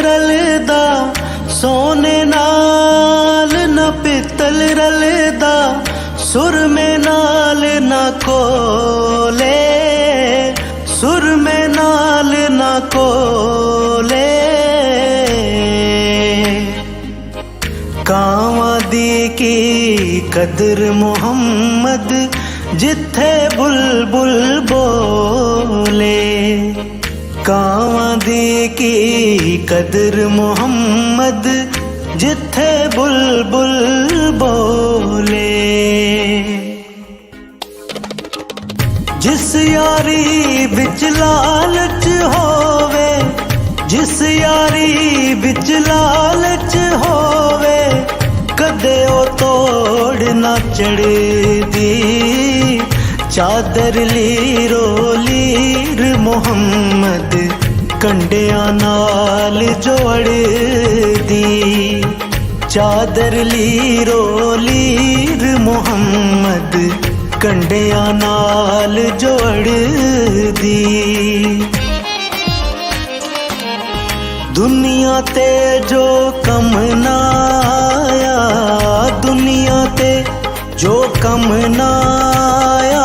रलदा, सोने नाल न पित्तल रलदा, सुर में नाल न कोले, सुर में नाल न कोले। कावां दी की कदर मुहम्मद, जिथे बुलबुल बोले। कावां दी की कदर मुहम्मद, जिथे बुलबुल बोले। जिस यारी बिच लालच होवे, जिस यारी बिच लालच होवे, कदे ओ तोड़ ना चढ़दी। चादर लीरो लीर मुहम्मद, कंडियां नाल जोड़दी। चादर लीरो लीर मुहम्मद, कंडियां नाल जोड़दी। दुनिया ते जो कम ना आया, दुनिया ते जो कम ना आया,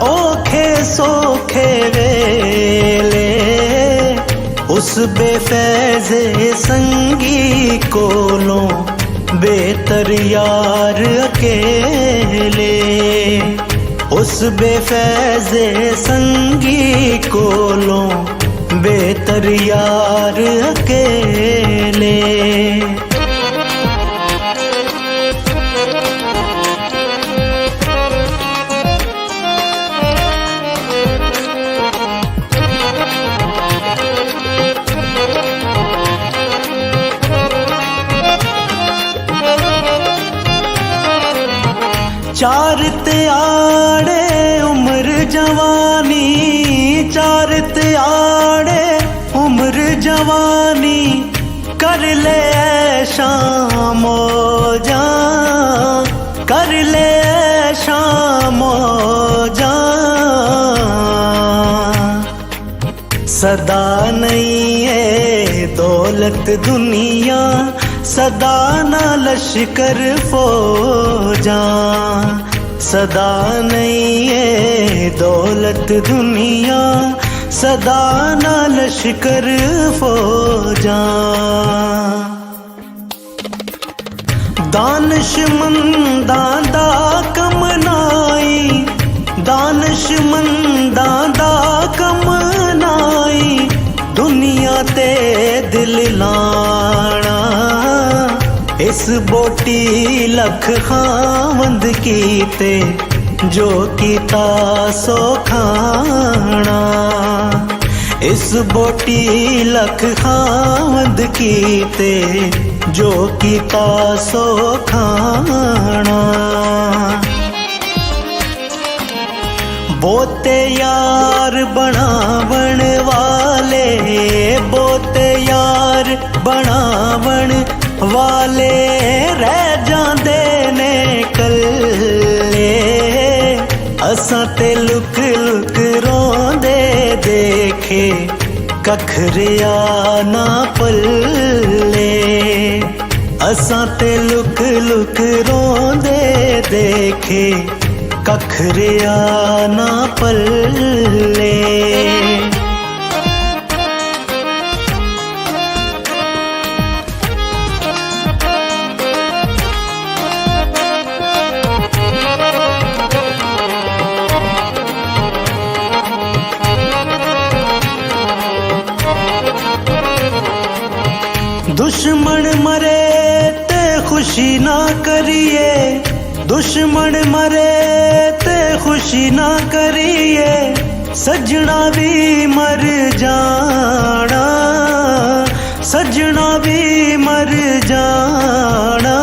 औखे सोखे वेले। उस बेफैज़े संगी कोलों, बेहतर यार अकेले। उस बेफैज़े संगी कोलों, बेहतर यार अकेले। चार त्याड़े उम्र जवानी, चार त्याड़े उम्र जवानी, कर ले शाम मौजा, कर ले शाम मौजा। सदा नहीं है दौलत दुनिया, सदा ना लश्कर फौजा। सदा नहीं है दौलत दुनिया, सदा ना लश्कर फौजा। दानिशमंदां दा कमनाई, दानिशमंदां दा कमनाई, दुनिया ते दिल लाना। इस बोटी लख खावंद कीते, जो कीता सो खाना। इस बोटी लख खावंद कीते, जो कीता सो खाना। बोते यार बनावण वाले, बोते यार बनावण वाले, रह जांदे ने कल्ले। असां ते लुक लुक रोंदे देखे, कखरिया ना पल्ले। असां ते लुक लुक रोंदे देखे, कखरिया ना पल्ले। दुश्मन मरे ते खुशी ना करिए, दुश्मन मरे ते खुशी ना करिए। सजना भी मर जाना, सजना भी मर जाना।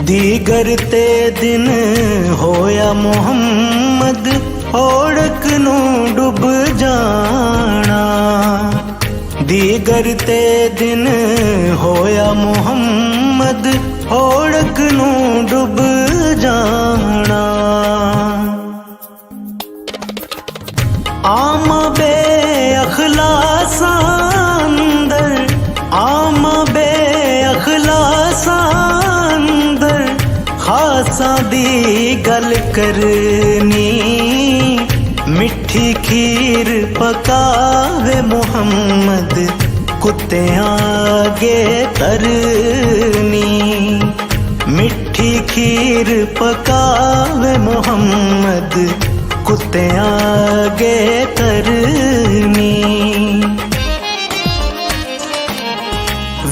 दीगर ते दिन होया मुहम्मद, ओढ़क नू डुब जाना। दीगर ते दिन होया मुहम्मद, ओढ़क नू डुब जाना। आम बे अखलाक अखलासां अंदर आमा बे अखलासां अंदर खासां दी गल करनी मिठी खीर पकावे मुहम्मद कुत्तियां आगे तरनी मिठी खीर पकावे मुहम्मद कुत्तियां आगे तरनी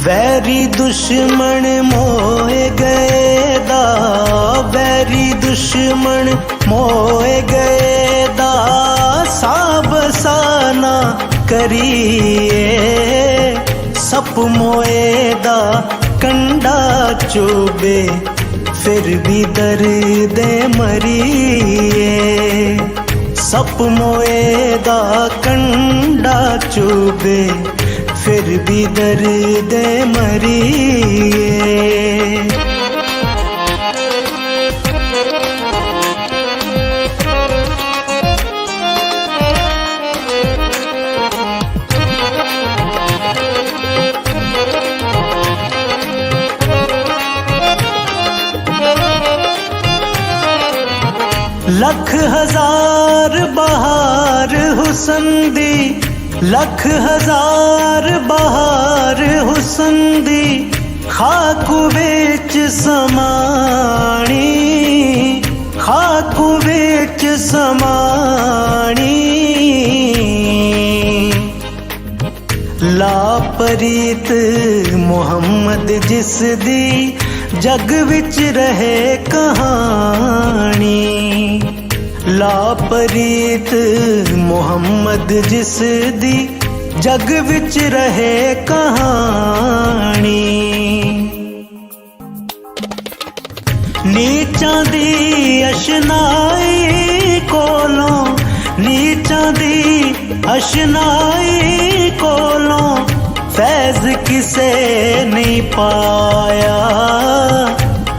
वैरी दुश्मन मोए गए दा वैरी दुश्मन मोए गए दा साब साना करिए सप मोए दा कंडा चुबे फिर भी दर्द मरिए सप मोए दा कंडा चुबे फिर भी दर्द मरिए लख हजार बहार हुसन दी लख हजार बहार हुसन दी खाकू विच समाणी खाकू विच समाणी लापरीत मुहम्मद जिस दी जग विच रहे कहानी लापरीत मुहम्मद जिस दी जग विच रहे कहानी नीचां दी अशनाई कोलों नीचां दी अशनाई कोलों फैज किसे नहीं पाया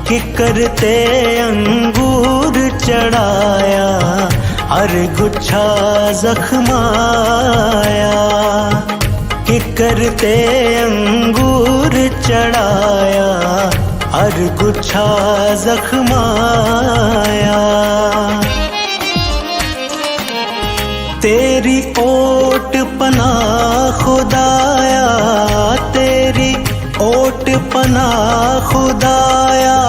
कि करते अंगूर चढ़ाया हर गुच्छा जख्माया कि करते अंगूर चढ़ाया हर गुच्छा जख्माया तेरी ओट पना खुदाया तेरी ओट पना खुदाया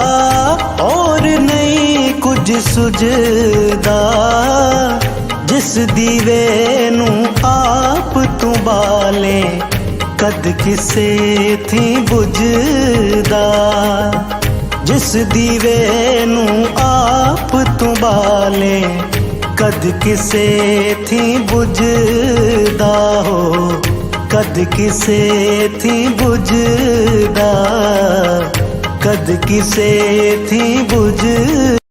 और नहीं कुछ सुझदा जिस दीवे नू आप तू बाले कद किसे थी बुझदा जिस दीवे नू आप तू बाले कद किसे थी बुझदा हो कद किसे थी बुझदा कद किसे थी बुझ